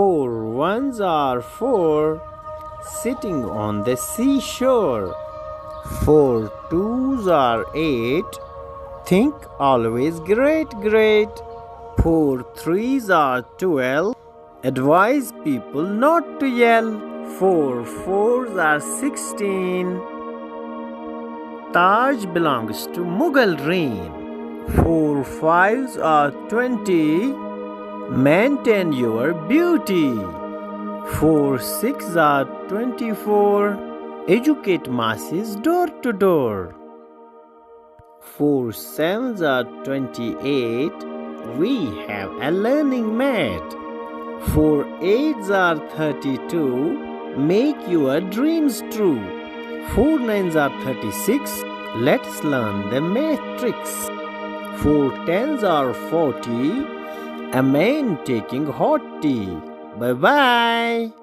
Four ones are four, sitting on the seashore. Four twos are eight, think always great, great. Four threes are 12, advise people not to yell. Four fours are 16, Taj belongs to Mughal reign. Four fives are 20, maintain your beauty. Four sixes are 24, educate masses door to door. Four sevens are 28, we have a learning mat. Four eights are 32, make your dreams true. Four nines are 36, let's learn the matrix. Four tens are 40, a man taking hot tea. Bye bye.